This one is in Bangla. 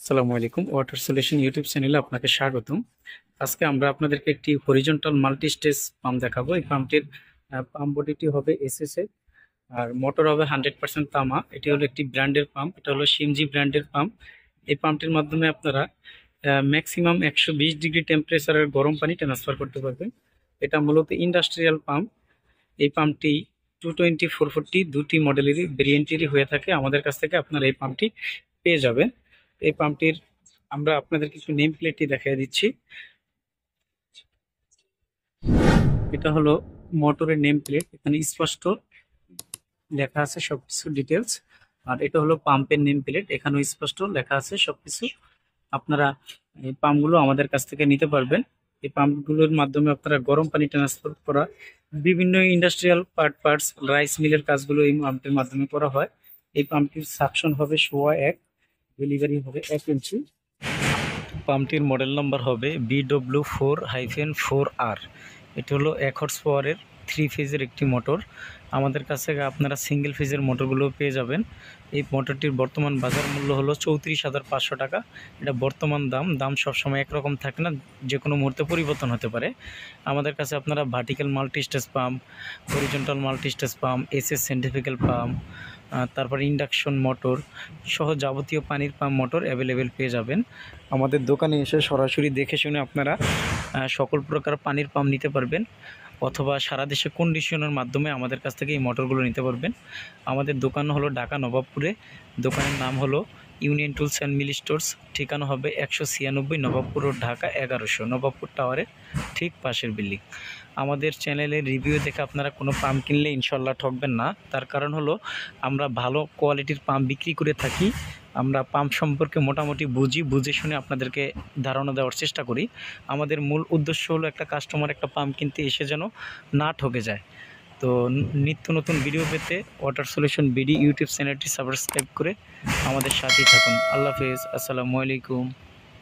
আসসালামু আলাইকুম। ওয়াটার সলিউশন ইউটিউব চ্যানেলে আপনাকে স্বাগতম। আজকে আমরা আপনাদেরকে একটি হরিজন্টাল মাল্টি স্টেজ পাম্প দেখাবো। এই পাম্পটির পাম্প বডিটি হবে এসএস এর, আর মোটর হবে 100% তামা। এটি হলো একটি ব্র্যান্ডের পাম্প, এটা হলো সিমজি ব্র্যান্ডের পাম্প। এই পাম্পটির মাধ্যমে আপনারা ম্যাক্সিমাম 120 ডিগ্রি টেম্পারেচারের গরম পানি ট্রান্সফার করতে পারবেন। এটা মূলত ইন্ডাস্ট্রিয়াল পাম্প। এই পাম্পটি 220 440 দুটি মডেলেরই ভেরিয়েন্টেরই হয়ে থাকে। আমাদের কাছ থেকে আপনারা এই পাম্পটি পেয়ে যাবেন। এই পাম্পটির আমরা আপনাদেরকে একটু নেম প্লেটটি দেখিয়ে দিচ্ছি। এটা হলো মোটরের নেম প্লেট, এখানে স্পষ্ট লেখা আছে সবকিছু ডিটেলস। আর এটা হলো পাম্পের নেম প্লেট, এখানেও স্পষ্ট লেখা আছে সবকিছু। আপনারা এই পাম্পগুলো আমাদের কাছ থেকে নিতে পারবেন। এই পাম্পগুলোর মাধ্যমে আপনারা গরম পানি ট্রান্সফার করা, বিভিন্ন ইন্ডাস্ট্রিয়াল পার্টস, রাইস মিলের কাজগুলো এই পাম্পের মাধ্যমে করা হয়। এই পাম্পটির সাকশন হবে 1.5, ডেলিভারি হবে 1 ইঞ্চি। পাম্পটির মডেল নাম্বার হবে BW4-4R। এটি হলো 1 হর্স পাওয়ারের 3 ফেজের একটি মোটর। আমাদের কাছে আপনারা সিঙ্গেল ফেজের মোটরগুলো পেয়ে যাবেন। এই মোটরটির বর্তমান বাজার মূল্য হলো 34,500 টাকা। এটা বর্তমান দাম সবসময় একরকম থাকে না, যে কোনো মুহূর্তে পরিবর্তন হতে পারে। আমাদের কাছে আপনারা vertical multi stage pump, horizontal multi stage pump, SS centrifugal pump, তারপর ইন্ডাকশন মোটর সহ যাবতীয় পানির পাম্প মোটর অ্যাভেলেবেল পেয়ে যাবেন। আমাদের দোকানে এসে সরাসরি দেখে শুনে আপনারা সকল প্রকার পানির পাম্প নিতে পারবেন, অথবা সারা দেশে কন্ডিশনের মাধ্যমে আমাদের কাছ থেকে এই মোটরগুলো নিতে পারবেন। আমাদের দোকান হলো ঢাকা নবাবপুরে। দোকানের নাম হলো union tools and mill stores. ঠিকানা হবে 196 নবাবপুর রোড, ঢাকা 1100, নবাবপুর টাওয়ারের ঠিক পাশের বিল্ডিং। আমাদের চ্যানেলের রিভিউ দেখে আপনারা কোনো পাম্প কিনলে ইনশাল্লাহ ঠকবেন না। তার কারণ হলো আমরা ভালো কোয়ালিটির পাম্প বিক্রি করে থাকি। আমরা পাম্প সম্পর্কে মোটামুটি বুঝে শুনে আপনাদেরকে ধারণা দেওয়ার চেষ্টা করি। আমাদের মূল উদ্দেশ্য হলো একটা কাস্টমার একটা পাম্প কিনতে এসে যেন না ঠকে যায়। তো নিত্য নতুন ভিডিও পেতে ওয়াটার সলিউশন বিডি ইউটিউব চ্যানেলটি সাবস্ক্রাইব করে আমাদের সাথেই থাকুন। আল্লাহ হাফেজ, আসসালামু আলাইকুম।